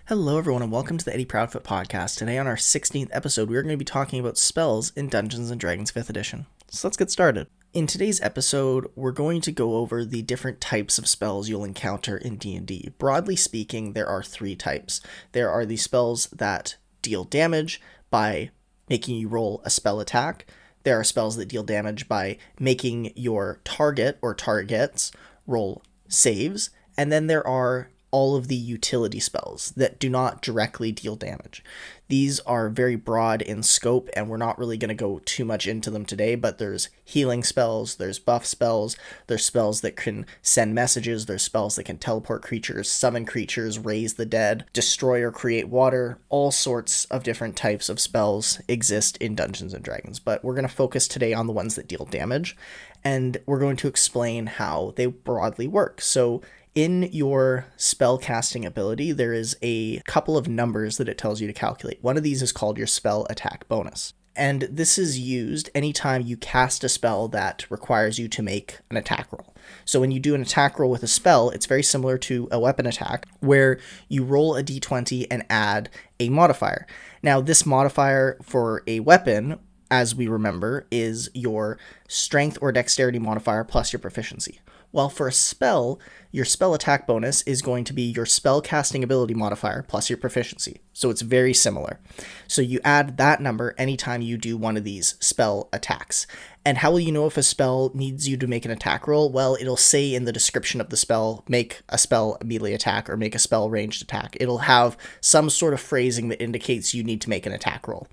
Hello everyone and welcome to the Eddie Proudfoot podcast. Today on our 16th episode, we are going to be talking about spells in Dungeons & Dragons 5th edition. So let's get started. In today's episode, we're going to go over the different types of spells you'll encounter in D&D. Broadly speaking, there are three types. There are the spells that deal damage by making you roll a spell attack. There are spells that deal damage by making your target or targets roll saves. And then there are all of the utility spells that do not directly deal damage. These are very broad in scope, and we're not really going to go too much into them today, but there's healing spells, there's buff spells, there's spells that can send messages, there's spells that can teleport creatures, summon creatures, raise the dead, destroy or create water. All sorts of different types of spells exist in Dungeons & Dragons, but we're going to focus today on the ones that deal damage, and we're going to explain how they broadly work. So in your spell casting ability, there is a couple of numbers that it tells you to calculate. One of these is called your spell attack bonus. And this is used anytime you cast a spell that requires you to make an attack roll. So when you do an attack roll with a spell, it's very similar to a weapon attack, where you roll a d20 and add a modifier. Now, this modifier for a weapon, as we remember, is your strength or dexterity modifier plus your proficiency. While for a spell, your spell attack bonus is going to be your spell casting ability modifier plus your proficiency. So it's very similar. So you add that number anytime you do one of these spell attacks. And how will you know if a spell needs you to make an attack roll? Well, it'll say in the description of the spell, make a spell melee attack or make a spell ranged attack. It'll have some sort of phrasing that indicates you need to make an attack roll.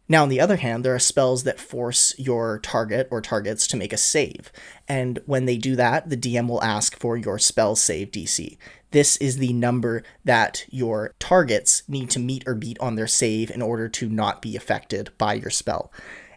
Now, on the other hand, there are spells that force your target or targets to make a save. And when they do that, the DM will ask for your spell save DC. This is the number that your targets need to meet or beat on their save in order to not be affected by your spell.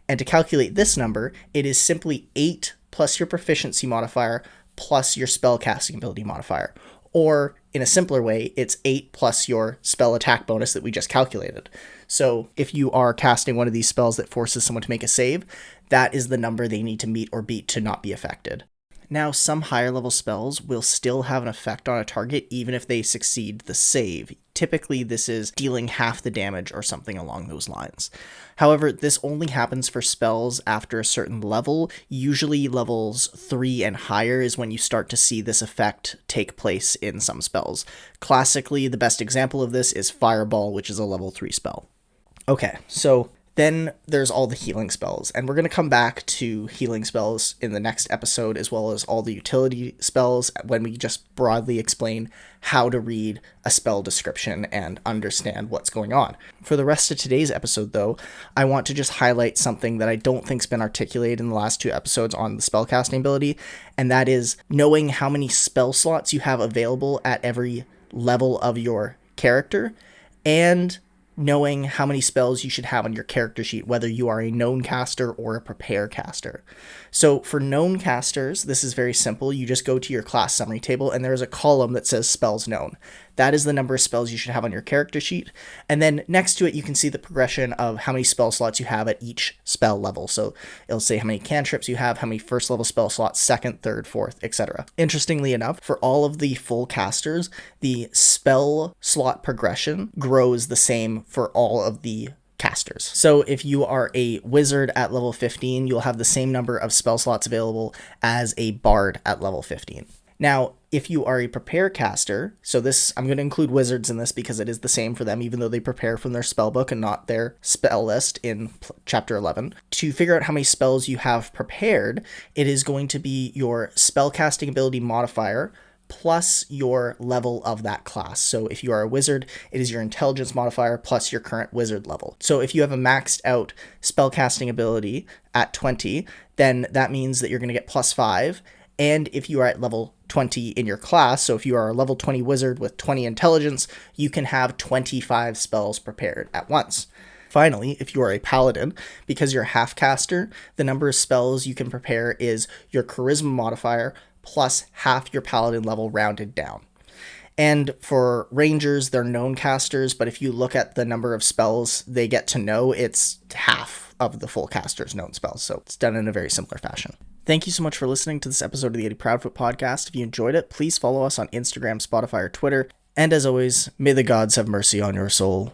And to calculate this number, it is simply 8 plus your proficiency modifier plus your spell casting ability modifier. Or, in a simpler way, it's 8 plus your spell attack bonus that we just calculated. So if you are casting one of these spells that forces someone to make a save, that is the number they need to meet or beat to not be affected. Now, some higher level spells will still have an effect on a target even if they succeed the save. Typically, this is dealing half the damage or something along those lines. However, this only happens for spells after a certain level. Usually levels 3 and higher is when you start to see this effect take place in some spells. Classically, the best example of this is Fireball, which is a level 3 spell. Okay, so then there's all the healing spells, and we're going to come back to healing spells in the next episode, as well as all the utility spells when we just broadly explain how to read a spell description and understand what's going on. For the rest of today's episode, though, I want to just highlight something that I don't think's been articulated in the last 2 episodes on the spellcasting ability, and that is knowing how many spell slots you have available at every level of your character, and knowing how many spells you should have on your character sheet, whether you are a known caster or a prepare caster. So for known casters, this is very simple. You just go to your class summary table and there's a column that says spells known. That is the number of spells you should have on your character sheet. And then next to it, you can see the progression of how many spell slots you have at each spell level. So it'll say how many cantrips you have, how many first level spell slots, second, third, fourth, etc. Interestingly enough, for all of the full casters, the spell slot progression grows the same for all of the casters. So if you are a wizard at level 15, you'll have the same number of spell slots available as a bard at level 15. Now, if you are a prepare caster, so this, I'm going to include wizards in this because it is the same for them, even though they prepare from their spell book and not their spell list in chapter 11. To figure out how many spells you have prepared, it is going to be your spell casting ability modifier plus your level of that class. So if you are a wizard, it is your intelligence modifier plus your current wizard level. So if you have a maxed out spellcasting ability at 20, then that means that you're going to get plus 5. And if you are at level 20 in your class, so if you are a level 20 wizard with 20 intelligence, you can have 25 spells prepared at once. Finally, if you are a paladin, because you're a half caster, the number of spells you can prepare is your charisma modifier plus half your paladin level rounded down. And for rangers, they're known casters, but if you look at the number of spells they get to know, it's half of the full caster's known spells, so it's done in a very similar fashion. Thank you so much for listening to this episode of the Eddie Proudfoot podcast. If you enjoyed it, please follow us on Instagram, Spotify, or Twitter And as always, may the gods have mercy on your soul.